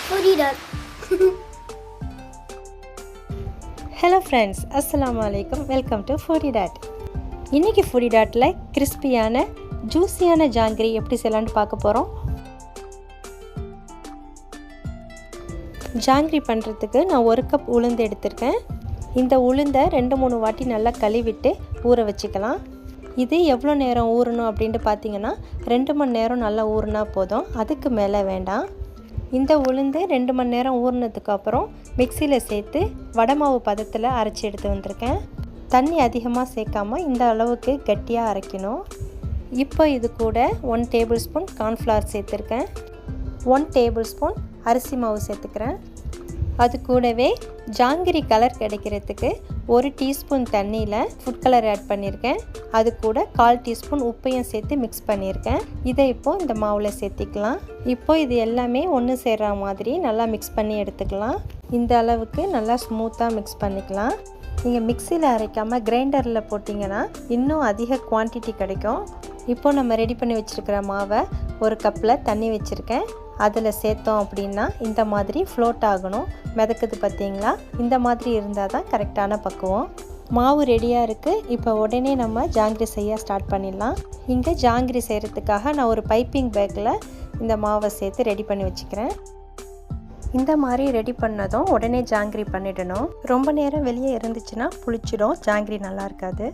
Foody dot. Hello friends, Assalamu alaikum. Welcome to Foody dot. இன்னைக்கு Foody dotல கிறிஸ்பியான ஜூஸியான ஜாங்கிரி எப்படி செய்யலாம்னு பார்க்க போறோம். ஜாங்கிரி பண்ணுறதுக்கு நான் 1 கப் உளுந்து எடுத்திருக்கேன். இந்த உளுந்தை 2-3 வாட்டி நல்லா கழுவிட்டு ஊற வச்சுக்கலாம். இது எவ்வளோ நேரம் ஊறணும் அப்படின்ட்டு பார்த்தீங்கன்னா 2 மணி நேரம் நல்லா ஊறினா போதும், அதுக்கு மேலே வேண்டாம். இந்த உளுந்து 2 மணி நேரம் ஊறினதுக்கப்புறம் மிக்சியில் சேர்த்து வடை மாவு பதத்தில் அரைச்சி எடுத்து வந்திருக்கேன். தண்ணி அதிகமாக சேர்க்காமல் இந்த அளவுக்கு கட்டியாக அரைக்கணும். இப்போ இது கூட 1 டேபிள் ஸ்பூன் கார்ன்ஃப்ளவர் சேர்த்துருக்கேன். 1 டேபிள் ஸ்பூன் அரிசி மாவு சேர்த்துக்கிறேன். அது கூடவே ஜாங்கிரி கலர் கிடைக்கிறதுக்கு 1 டீஸ்பூன் தண்ணியில் ஃபுட் கலர் ஆட் பண்ணியிருக்கேன். அது கூட 1/4 டீஸ்பூன் உப்பையும் சேர்த்து மிக்ஸ் பண்ணியிருக்கேன். இதை இப்போது இந்த மாவில் சேர்த்திக்கலாம். இப்போது இது எல்லாமே ஒன்று சேர்கிற மாதிரி நல்லா மிக்ஸ் பண்ணி எடுத்துக்கலாம். இந்த அளவுக்கு நல்லா ஸ்மூத்தாக மிக்ஸ் பண்ணிக்கலாம். நீங்கள் மிக்சியில் அரைக்காமல் கிரைண்டரில் போட்டிங்கன்னா இன்னும் அதிக குவான்டிட்டி கிடைக்கும். இப்போது நம்ம ரெடி பண்ணி வச்சுருக்கிற மாவை ஒரு கப்பில் தண்ணி வச்சுருக்கேன். அதில் சேர்த்தோம் அப்படின்னா இந்த மாதிரி ஃப்ளோட் ஆகணும். மிதக்குது பார்த்தீங்களா? இந்த மாதிரி இருந்தால் தான் கரெக்டான பக்குவம். மாவு ரெடியாக இருக்குது. இப்போ உடனே நம்ம ஜாங்கிரி செய்ய ஸ்டார்ட் பண்ணிடலாம். இங்கே ஜாங்கிரி செய்கிறதுக்காக நான் ஒரு பைப்பிங் பேக்கில் இந்த மாவை சேர்த்து ரெடி பண்ணி வச்சுக்கிறேன். இந்த மாதிரி ரெடி பண்ணதும் உடனே ஜாங்கிரி பண்ணிடணும். ரொம்ப நேரம் வெளியே இருந்துச்சுன்னா புளிச்சிடும், ஜாங்கிரி நல்லா இருக்காது.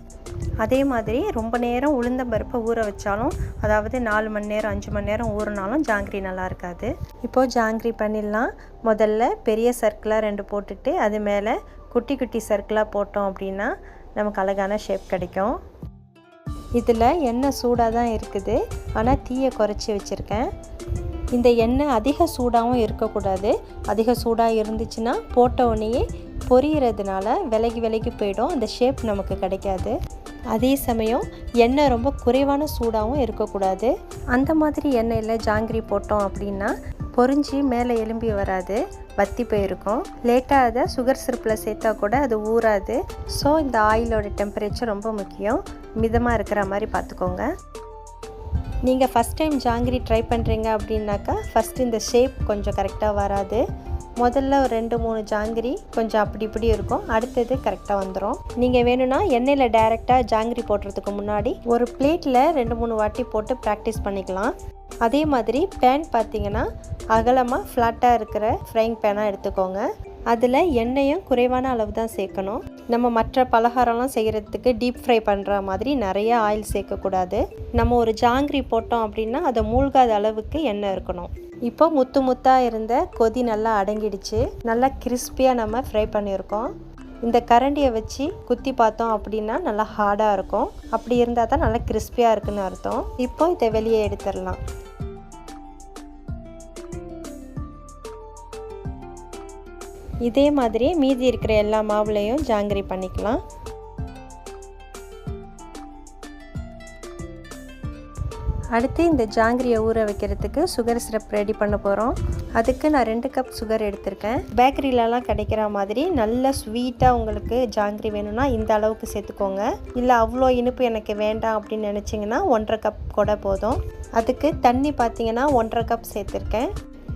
அதே மாதிரி ரொம்ப நேரம் உளுந்தம்பருப்பை ஊற வச்சாலும், அதாவது 4 மணி நேரம் 5 மணி நேரம் ஊறினாலும் ஜாங்கிரி நல்லா இருக்காது. இப்போது ஜாங்கிரி பண்ணிடலாம். முதல்ல பெரிய சர்க்கிளாக 2 போட்டுட்டு அது மேலே குட்டி குட்டி சர்க்கிளாக போட்டோம் அப்படின்னா நமக்கு அழகான ஷேப் கிடைக்கும். இதில் எண்ணெய் சூடாக தான் இருக்குது, ஆனால் தீயை குறைச்சி வச்சுருக்கேன். இந்த எண்ணெய் அதிக சூடாகவும் இருக்கக்கூடாது. அதிக சூடாக இருந்துச்சுன்னா போட்ட உடனேயே பொரியிறதுனால விலகி போயிடும், அந்த ஷேப் நமக்கு கிடைக்காது. அதே சமயம் எண்ணெய் ரொம்ப குறைவான சூடாகவும் இருக்கக்கூடாது. அந்த மாதிரி எண்ணெயில் ஜாங்கிரி போட்டோம் அப்படின்னா பொரிஞ்சு மேலே எலும்பி வராது, வத்தி போயிருக்கும். லேட்டாக அதை சுகர் சிரப்பில் சேர்த்தா கூட அது ஊறாது. ஸோ இந்த ஆயிலோட டெம்பரேச்சர் ரொம்ப முக்கியம். மிதமாக இருக்கிற மாதிரி பார்த்துக்கோங்க. நீங்கள் ஃபஸ்ட் டைம் ஜாங்கிரி ட்ரை பண்ணுறீங்க அப்படின்னாக்கா ஃபஸ்ட்டு இந்த ஷேப் கொஞ்சம் கரெக்டாக வராது. முதல்ல ஒரு 2-3 ஜாங்கிரி கொஞ்சம் அப்படி இப்படி இருக்கும், அடுத்தது கரெக்டாக வந்துடும். நீங்கள் வேணும்னா எண்ணெயில் டைரெக்டாக ஜாங்கிரி போடுறதுக்கு முன்னாடி ஒரு பிளேட்டில் 2-3 வாட்டி போட்டு ப்ராக்டிஸ் பண்ணிக்கலாம். அதே மாதிரி பேன் பார்த்தீங்கன்னா அகலமாக ஃப்ளாட்டாக இருக்கிற ஃப்ரைங் பேனாக எடுத்துக்கோங்க. அதில் எண்ணெயும் குறைவான அளவு தான் சேர்க்கணும். நம்ம மற்ற பலகாரம்லாம் செய்கிறதுக்கு டீப் ஃப்ரை பண்ணுற மாதிரி நிறைய ஆயில் சேர்க்கக்கூடாது. நம்ம ஒரு ஜாங்கிரி போட்டோம் அப்படின்னா அதை மூழ்காத அளவுக்கு எண்ணெய் இருக்கணும். இப்போ முத்தாக இருந்த கொதி நல்லா அடங்கிடுச்சு. நல்லா கிறிஸ்பியாக நம்ம ஃப்ரை பண்ணியிருக்கோம். இந்த கரண்டியை வச்சு குத்தி பார்த்தோம் அப்படின்னா நல்லா ஹார்டாக இருக்கும். அப்படி இருந்தால் தான் நல்லா கிறிஸ்பியாக இருக்குன்னு அர்த்தம். இப்போ இதை வெளியே எடுத்துடலாம். இதே மாதிரி மீதி இருக்கிற எல்லா மாவுலையும் ஜாங்கிரி பண்ணிக்கலாம். அடுத்து இந்த ஜாங்கிரியை ஊற வைக்கிறதுக்கு சுகர் சிரப் ரெடி பண்ண போகிறோம். அதுக்கு நான் 2 கப் சுகர் எடுத்திருக்கேன். பேக்கரியிலலாம் கிடைக்கிற மாதிரி நல்ல ஸ்வீட்டாக உங்களுக்கு ஜாங்கிரி வேணும்னா இந்த அளவுக்கு சேர்த்துக்கோங்க. இல்லை அவ்வளோ இனிப்பு எனக்கு வேண்டாம் அப்படின்னு நினச்சிங்கன்னா 1.5 கப் கூட போதும். அதுக்கு தண்ணி பார்த்தீங்கன்னா 1.5 கப் சேர்த்துருக்கேன்.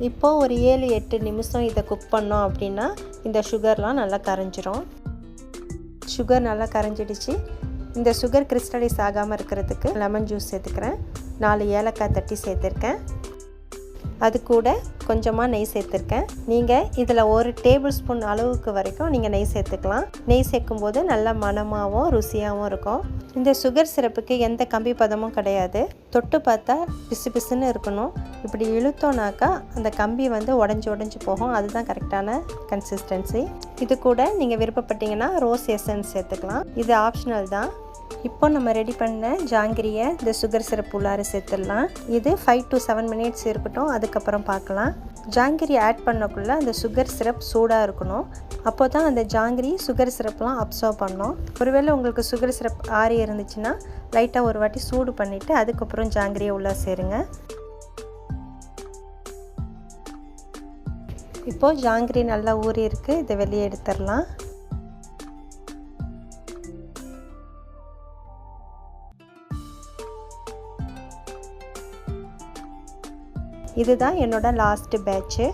இப்போது ஒரு 7-8 நிமிஷம் இதை குக் பண்ணோம் அப்படின்னா இந்த சுகர்லாம் நல்லா கரைஞ்சிரும். சுகர் நல்லா கரைஞ்சிடுச்சு. இந்த சுகர் கிறிஸ்டலைஸ் ஆகாமல் இருக்கிறதுக்கு லெமன் ஜூஸ் சேர்த்துக்கிறேன். 4 ஏலக்காய் தட்டி சேர்த்துருக்கேன். அது கூட கொஞ்சமாக நெய் சேர்த்துருக்கேன். நீங்கள் இதில் 1 டேபிள் ஸ்பூன் அளவுக்கு வரைக்கும் நீங்கள் நெய் சேர்த்துக்கலாம். நெய் சேர்க்கும்போது நல்ல மணமாகவும் ருசியாகவும் இருக்கும். இந்த சுகர் சிரப்புக்கு எந்த கம்பி பதமும் கிடையாது. தொட்டு பார்த்தா பிசு பிசுன்னு இருக்கணும். இப்படி இழுத்தோனாக்கா அந்த கம்பி உடஞ்சி போகும். அதுதான் கரெக்டான கன்சிஸ்டன்சி. இது கூட நீங்கள் விருப்பப்பட்டீங்கன்னா ரோஸ் எசன்ஸ் சேர்த்துக்கலாம். இது ஆப்ஷனல் தான். இப்போ நம்ம ரெடி பண்ண ஜாங்கிரியை இந்த சுகர் சிரப் உள்ளார சேர்த்துடலாம். இது 5 to 7 மினிட்ஸ் இருக்கட்டும், அதுக்கப்புறம் பார்க்கலாம். ஜாங்கிரி ஆட் பண்ணக்குள்ளே அந்த சுகர் சிரப் சூடாக இருக்கணும். அப்போ தான் அந்த ஜாங்கிரி சுகர் சிரப்லாம் அப்சர்வ் பண்ணணும். ஒருவேளை உங்களுக்கு சுகர் சிரப் ஆறி இருந்துச்சுன்னா லைட்டாக ஒரு வாட்டி சூடு பண்ணிவிட்டு அதுக்கப்புறம் ஜாங்கிரியை உள்ளே சேருங்க. இப்போது ஜாங்கிரி நல்லா ஊறி இருக்குது. இதை வெளியே எடுத்துடலாம். இதுதான் என்னோட லாஸ்ட் பேட்ச்சு.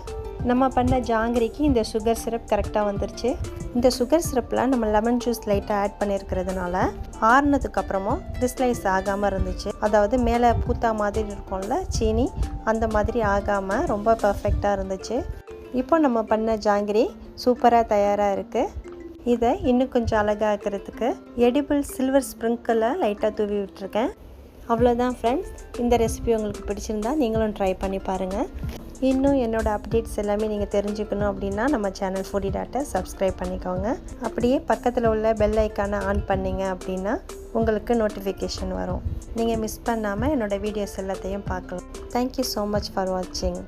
நம்ம பண்ண ஜாங்கிரிக்கு இந்த சுகர் சிரப் கரெக்டாக வந்துருச்சு. இந்த சுகர் சிரப்பில் நம்ம லெமன் ஜூஸ் லைட்டாக ஆட் பண்ணியிருக்கிறதுனால ஆறுனதுக்கப்புறமும் கிறிஸ்டலைஸ் ஆகாமல் இருந்துச்சு. அதாவது மேலே பூத்தா மாதிரி இருக்கும்ல சீனி, அந்த மாதிரி ஆகாமல் ரொம்ப பர்ஃபெக்டாக இருந்துச்சு. இப்போ நம்ம பண்ண ஜாங்கிரி சூப்பராக தயாராக இருக்குது. இதை இன்னும் கொஞ்சம் அழகாக இருக்கிறதுக்கு எடிபிள் சில்வர் ஸ்ப்ரிங்கிளை லைட்டாக தூவி விட்டுருக்கேன். அவ்வளோதான் ஃப்ரெண்ட்ஸ். இந்த ரெசிபி உங்களுக்கு பிடிச்சிருந்தா நீங்களும் ட்ரை பண்ணி பாருங்கள். இன்னும் என்னோடய அப்டேட்ஸ் எல்லாமே நீங்கள் தெரிஞ்சுக்கணும் அப்படின்னா நம்ம சேனல் ஃபுடி டாட்டை சப்ஸ்கிரைப் பண்ணிக்கோங்க. அப்படியே பக்கத்தில் உள்ள பெல் ஐக்கானை ஆன் பண்ணிங்க அப்படின்னா உங்களுக்கு நோட்டிஃபிகேஷன் வரும். நீங்கள் மிஸ் பண்ணாமல் என்னோடய வீடியோஸ் எல்லாத்தையும் பார்க்கலாம். தேங்க்யூ ஸோ மச் ஃபார் வாட்சிங்.